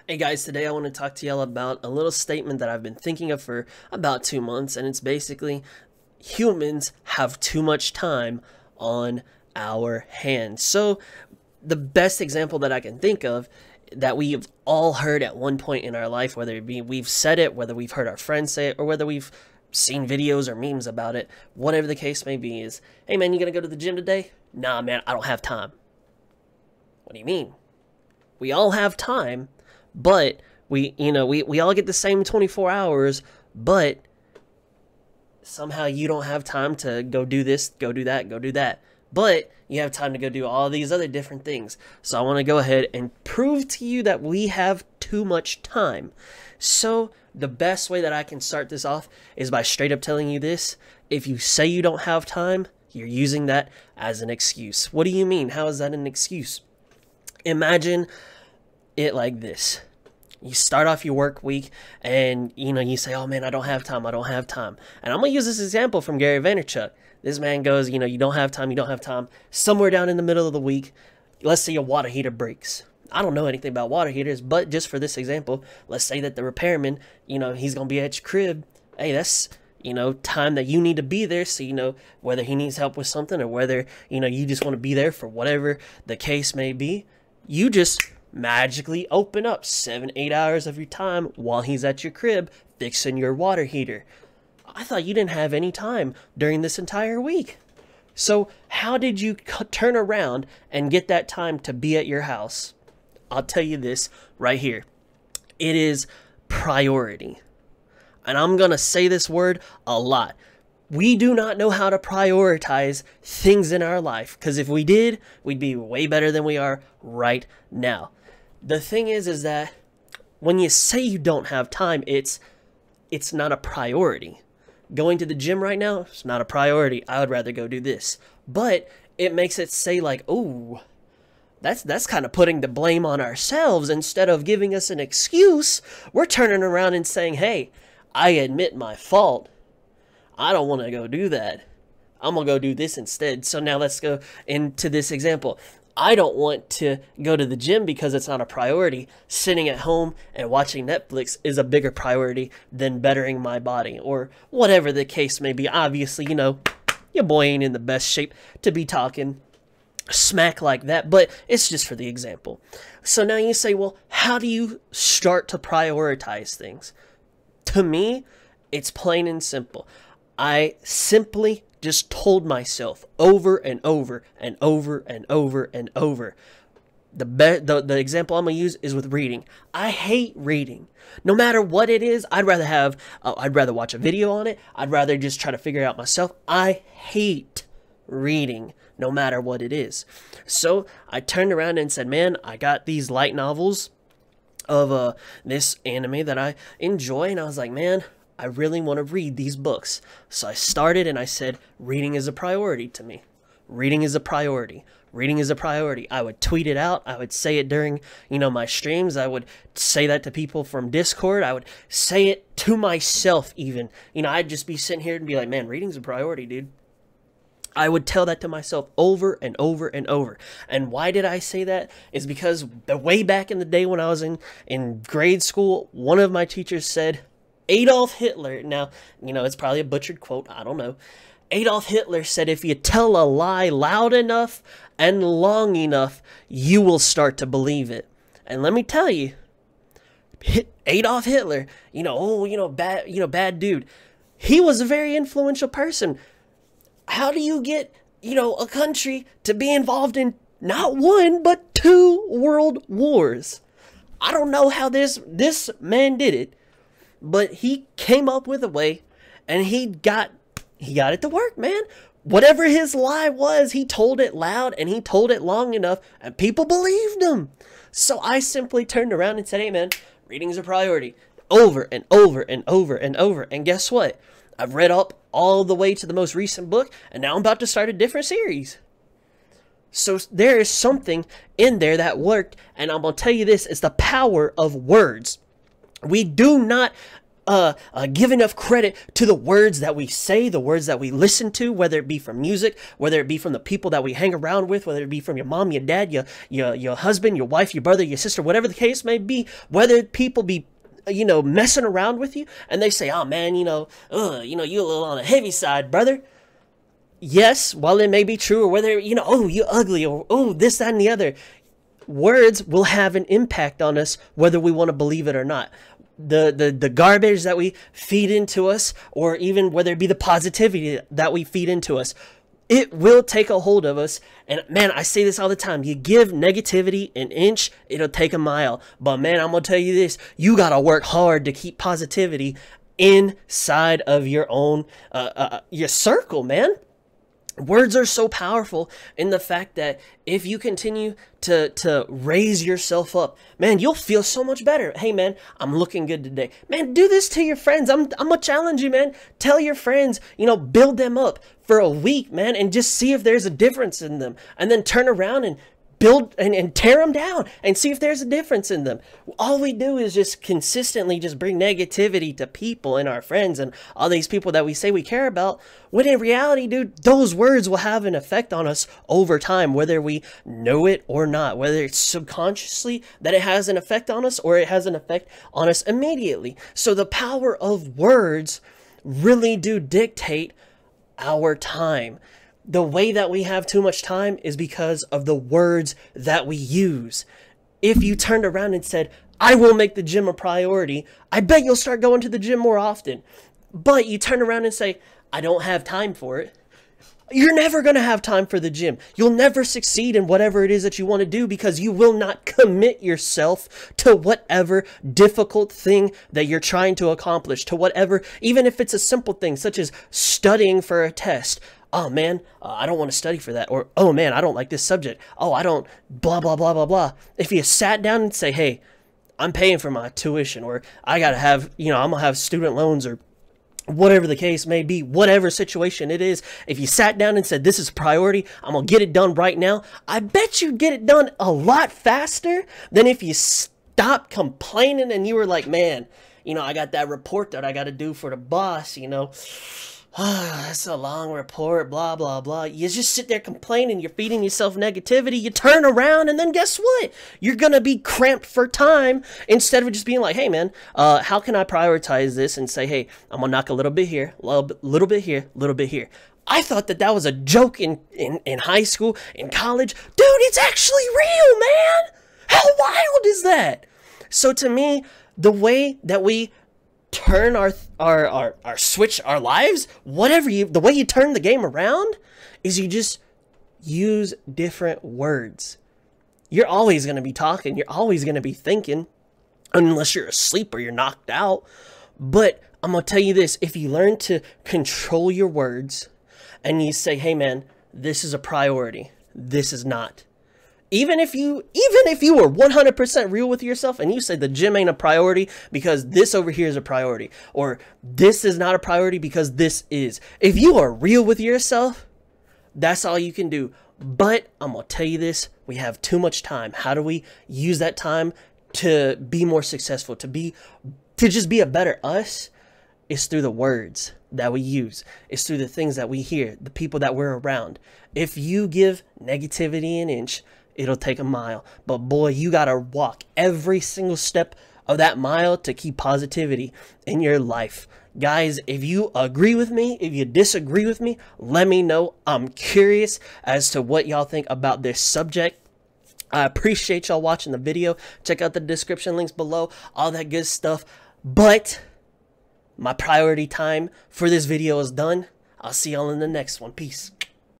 Hey guys, today I want to talk to y'all about a little statement that I've been thinking of for about 2 months, and it's basically humans have too much time on our hands. So, the best example that I can think of that we've all heard at one point in our life, whether it be we've said it, whether we've heard our friends say it, or whether we've seen videos or memes about it, whatever the case may be, is, hey man, you gonna go to the gym today? Nah, man, I don't have time. What do you mean? We all have time, but we all get the same 24 hours, but somehow you don't have time to go do this, go do that, go do that. But you have time to go do all these other different things. So I want to go ahead and prove to you that we have too much time. So the best way that I can start this off is by straight up telling you this. If you say you don't have time, you're using that as an excuse. What do you mean? How is that an excuse? Imagine it like this. You start off your work week and you say, oh man, I don't have time, I don't have time. And I'm gonna use this example from Gary Vaynerchuk. This man goes, you don't have time, you don't have time. Somewhere down in the middle of the week, let's say a water heater breaks. I don't know anything about water heaters, but just for this example, let's say that the repairman, he's gonna be at your crib. Hey, that's time that you need to be there, so whether he needs help with something or whether you just want to be there for whatever the case may be. You just magically open up 7-8 hours of your time while he's at your crib fixing your water heater. I thought you didn't have any time during this entire week. So how did you turn around and get that time to be at your house? I'll tell you this right here. It is priority. And I'm going to say this word a lot. We do not know how to prioritize things in our life, because if we did, we'd be way better than we are right now. The thing is that when you say you don't have time, it's not a priority. Going to the gym right now, it's not a priority. I would rather go do this. But it makes it say like, oh, that's kind of putting the blame on ourselves. Instead of giving us an excuse, we're turning around and saying, hey, I admit my fault. I don't want to go do that. I'm going to go do this instead. So now let's go into this example. I don't want to go to the gym because it's not a priority. Sitting at home and watching Netflix is a bigger priority than bettering my body, or whatever the case may be. Obviously, your boy ain't in the best shape to be talking smack like that, but it's just for the example. So now you say, well, how do you start to prioritize things? To me, it's plain and simple. I simply just told myself over and over and over and over and over. The example I'm gonna use is with reading. I hate reading. No matter what it is, I'd rather watch a video on it. I'd rather just try to figure it out myself. I hate reading, no matter what it is. So I turned around and said, man, I got these light novels of this anime that I enjoy, and I was like, man, I really want to read these books. So I started and I said, reading is a priority to me. Reading is a priority. Reading is a priority. I would tweet it out. I would say it during, my streams. I would say that to people from Discord. I would say it to myself even. I'd just be sitting here and be like, man, reading's a priority, dude. I would tell that to myself over and over and over. And why did I say that? Is because the way back in the day when I was in grade school, one of my teachers said, Adolf Hitler, now, it's probably a butchered quote, I don't know. Adolf Hitler said, if you tell a lie loud enough and long enough, you will start to believe it. And let me tell you, Adolf Hitler, bad dude. He was a very influential person. How do you get, a country to be involved in not one, but 2 world wars? I don't know how this man did it. But he came up with a way, and he got it to work, man. Whatever his lie was, he told it loud, and he told it long enough, and people believed him. So I simply turned around and said, hey, man, reading is a priority. Over and over and over and over. And guess what? I've read up all the way to the most recent book, and now I'm about to start a different series. So there is something in there that worked, and I'm going to tell you this, it's the power of words. We do not give enough credit to the words that we say, the words that we listen to, whether it be from music, whether it be from the people that we hang around with, whether it be from your mom, your dad, your husband, your wife, your brother, your sister, whatever the case may be, whether people be messing around with you and they say, oh man, you a little on the heavy side, brother. Yes, while it may be true, or whether, oh, you ugly, or oh, this, that, and the other, words will have an impact on us whether we want to believe it or not. The garbage that we feed into us, or even whether it be the positivity that we feed into us, it will take a hold of us. And man, I say this all the time. You give negativity an inch, it'll take a mile. But man, I'm going to tell you this. You got to work hard to keep positivity inside of your own, your circle, man. Words are so powerful in the fact that if you continue to raise yourself up, man, you'll feel so much better. Hey, man, I'm looking good today. Man, do this to your friends. I'm going to challenge you, man. Tell your friends, build them up for a week, man, and just see if there's a difference in them. And then turn around and build and tear them down and see if there's a difference in them. All we do is just consistently just bring negativity to people and our friends and all these people that we say we care about, when in reality, dude, those words will have an effect on us over time, whether we know it or not, whether it's subconsciously that it has an effect on us or it has an effect on us immediately. So the power of words really do dictate our time. The way that we have too much time is because of the words that we use. If you turned around and said, I will make the gym a priority, I bet you'll start going to the gym more often. But you turn around and say, I don't have time for it. You're never going to have time for the gym. You'll never succeed in whatever it is that you want to do because you will not commit yourself to whatever difficult thing that you're trying to accomplish, to whatever, even if it's a simple thing such as studying for a test. Oh man, I don't want to study for that. Or, oh man, I don't like this subject. Oh, I don't, blah, blah, blah, blah, blah. If you sat down and say, hey, I'm paying for my tuition, or I got to have, I'm going to have student loans, or whatever the case may be, whatever situation it is, if you sat down and said, this is a priority, I'm going to get it done right now, I bet you'd get it done a lot faster than if you stopped complaining and you were like, man, I got that report that I got to do for the boss, that's a long report, blah, blah, blah. You just sit there complaining, you're feeding yourself negativity, you turn around, and then guess what? You're going to be cramped for time instead of just being like, hey, man, how can I prioritize this and say, hey, I'm going to knock a little bit here, a little bit here, a little bit here. I thought that was a joke in high school, in college. Dude, it's actually real, man. How wild is that? So to me, the way that we turn our switch, our lives, the way you turn the game around is you just use different words. You're always going to be talking. You're always going to be thinking, unless you're asleep or you're knocked out. But I'm going to tell you this, if you learn to control your words and you say, hey man, this is a priority, this is not. Even if you were 100% real with yourself and you said the gym ain't a priority because this over here is a priority, or this is not a priority because this is. If you are real with yourself, that's all you can do. But I'm going to tell you this, we have too much time. How do we use that time to be more successful, to just be a better us? It's through the words that we use. It's through the things that we hear, the people that we're around. If you give negativity an inch, it'll take a mile. But boy, you got to walk every single step of that mile to keep positivity in your life. Guys, if you agree with me, if you disagree with me, let me know. I'm curious as to what y'all think about this subject. I appreciate y'all watching the video. Check out the description links below, all that good stuff. But my priority time for this video is done. I'll see y'all in the next one. Peace.